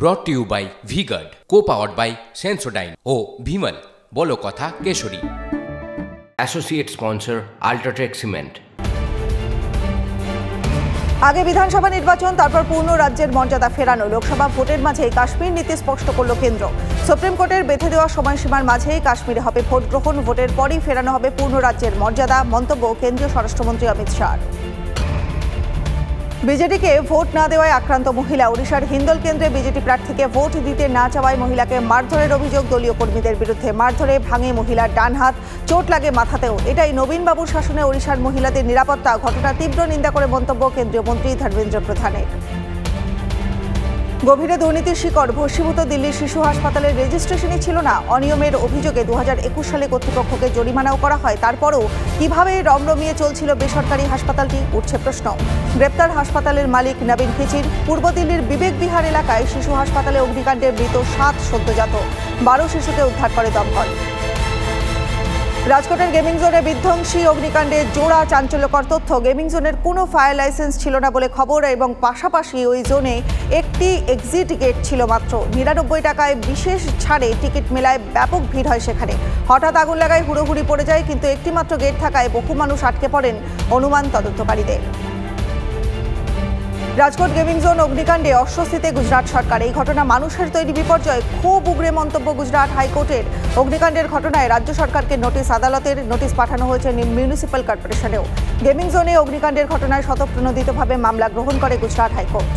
brought to you by V-Guard, co-powered by Sensodyne ও Bhimal বলো কথা Keshari. Associate sponsor Ultratech Cement। আগে বিধানসভা নির্বাচন, তারপর পূর্ণ রাজ্যের মর্যাদা ফেরানো। লোকসভা ভোটের মাঝে কাশ্মীর নীতি স্পষ্ট করল কেন্দ্র। সুপ্রিম কোর্টের বেঁধে দেওয়া সময়সীমার মাঝেই কাশ্মীরে হবে ভোট গ্রহণ, ভোটের পরই ফেরানো হবে পূর্ণ রাজ্যের মর্যাদা, মন্তব্য কেন্দ্রীয় স্বরাষ্ট্রমন্ত্রী অমিত শাহ। বিজেডিকে ভোট না দেওয়ায় আক্রান্ত মহিলা। ওড়িশার হিন্দল কেন্দ্রে বিজেপি প্রার্থীকে ভোট দিতে না চাওয়ায় মহিলাকে মারধরের অভিযোগ দলীয় কর্মীদের বিরুদ্ধে। মারধরে ভাঙে মহিলার ডান হাত, চোট লাগে মাথাতেও। এটাই নবীনবাবুর শাসনে ওড়িশার মহিলাদের নিরাপত্তা। ঘটনা তীব্র নিন্দা করে মন্তব্য কেন্দ্রীয় মন্ত্রী ধর্মেন্দ্র প্রধানের। গভীরে দুর্নীতির শিকড়। ভস্মীভূত দিল্লির শিশু হাসপাতালের রেজিস্ট্রেশনই ছিল না। অনিয়মের অভিযোগে 2021 সালে কর্তৃপক্ষকে জরিমানাও করা হয়। তারপরও কিভাবে রমরমিয়ে চলছিল বেসরকারি হাসপাতালটি, উঠছে প্রশ্ন। গ্রেপ্তার হাসপাতালের মালিক নবীন খিচির। পূর্ব দিল্লির বিবেক বিহার এলাকায় শিশু হাসপাতালে অগ্নিকাণ্ডে মৃত 7 সদ্যজাত, 12 শিশুকে উদ্ধার করে দমকল। রাজকোটের গেমিং জোনে বিধ্বংসী অগ্নিকাণ্ডে জোড়া চাঞ্চল্যকর তথ্য। গেমিং জোনের কোনো ফায়ার লাইসেন্স ছিল না বলে খবর, এবং পাশাপাশি ওই জোনে একটি এক্সিট গেট ছিল মাত্র। 99 টাকায় বিশেষ ছাড়ে টিকিট মেলায় ব্যাপক ভিড় হয় সেখানে। হঠাৎ আগুন লাগায় হুড়োহুড়ি পড়ে যায়, কিন্তু একটি মাত্র গেট থাকায় বহু মানুষ আটকে পড়েন, অনুমান তদন্তকারীদের। রাজকোট গেমিং জোন অগ্নিকাণ্ডে অস্বস্তিতে গুজরাট সরকার। এই ঘটনা মানুষের তৈরি বিপর্যয়, খুব উগরে মন্তব্য গুজরাট হাইকোর্টের। অগ্নিকাণ্ডের ঘটনায় রাজ্য সরকারকে নোটিশ, আদালতের নোটিশ পাঠানো হয়েছে মিউনিসিপ্যাল কর্পোরেশনেও। গেমিং জোনে অগ্নিকাণ্ডের ঘটনায় স্বতঃপ্রণোদিতভাবে মামলা গ্রহণ করে গুজরাট হাইকোর্ট।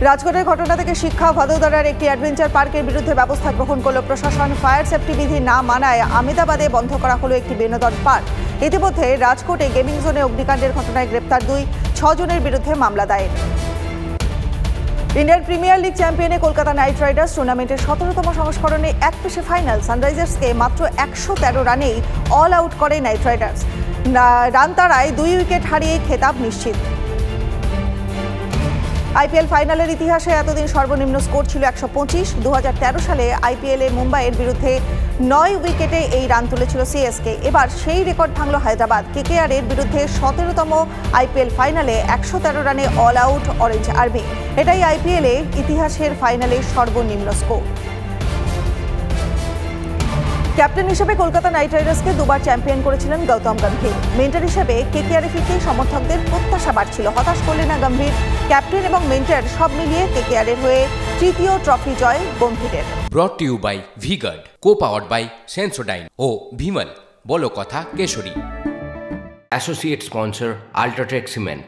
রাজকোটের ঘটনা থেকে শিক্ষা। ভাদোদরার একটি অ্যাডভেঞ্চার পার্কের বিরুদ্ধে ব্যবস্থা গ্রহণ করল প্রশাসন। ফায়ার সেফটি বিধি না মানায় আহমেদাবাদে বন্ধ করা হলো একটি বিনোদন পার্ক। ইতিমধ্যে রাজকোটে গেমিং জোনে অগ্নিকাণ্ডের ঘটনায় গ্রেপ্তার 6 জনের বিরুদ্ধে মামলা দায়ের। ইন্ডিয়ান প্রিমিয়ার লিগ চ্যাম্পিয়নে কলকাতা নাইট রাইডার্স টুর্নামেন্টের 17তম সংস্করণে একপেশে ফাইনাল। সানরাইজার্সকে মাত্র 113 রানেই অল আউট করে নাইট রাইডার্স। রান তাড়ায় 2 উইকেট হারিয়ে খেতাব নিশ্চিত। আইপিএল ফাইনালের ইতিহাসে এতদিন সর্বনিম্ন স্কোর ছিল 125। 2013 সালে আইপিএলে মুম্বাইয়ের বিরুদ্ধে 9 উইকেটে এই রান তুলেছিল সিএসকে। এবার সেই রেকর্ড ভাঙল হায়দ্রাবাদ। কেকেআর এর বিরুদ্ধে 17তম আইপিএল ফাইনালে 113 রানে অল আউট অরেঞ্জ আর্মি। এটাই আইপিএলে ইতিহাসের ফাইনালে সর্বনিম্ন স্কোর। ক্যাপ্টেন হিসেবে কলকাতা নাইট রাইডার্সকে 2বার চ্যাম্পিয়ন করেছিলেন গৌতম গম্ভীর। মেন্টর হিসেবে কেকেআরে ফিরতেই সমর্থকদের প্রত্যাশা বাড়ছিল। হতাশ করলেন না গম্ভীর। ক্যাপ্টেন এবং মেন্টর সব মিলিয়ে কেকেআরের হয়ে 3য় ট্রফি জয় গম্ভীরের। brought to you by V-Guard, co-powered by Sensodyne ও Bhimal বলো কথা Keshari. Associate sponsor Ultratech Cement।